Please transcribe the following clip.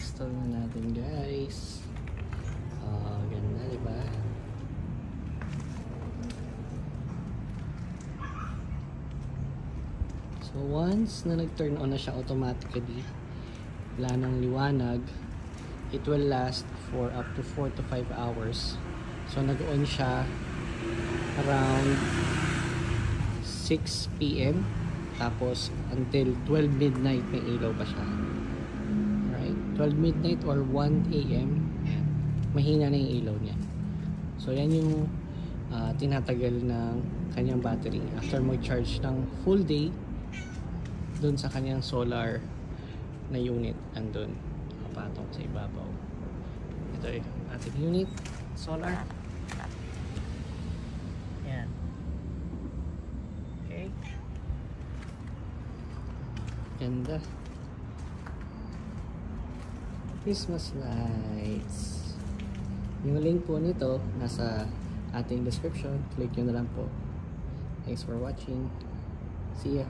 install na natin, guys. Ganda, diba? So once na nag-turn on na siya automatically, wala nang liwanag, it will last for up to 4 to 5 hours. So nag-on siya around 6 PM, tapos until 12 midnight may ilaw pa siya. Right? 12 midnight or 1 AM, mahina na yung ilaw niya. So yan yung tinatagal ng kanyang battery after mag-charge ng full day dun sa kanyang solar na unit. Andun kapatong sa ibabaw. Ito yung ating unit solar. Yan. Okay, ganda. Christmas lights. Yung link po nito nasa ating description. Click nyo na lang po. Thanks for watching. See ya.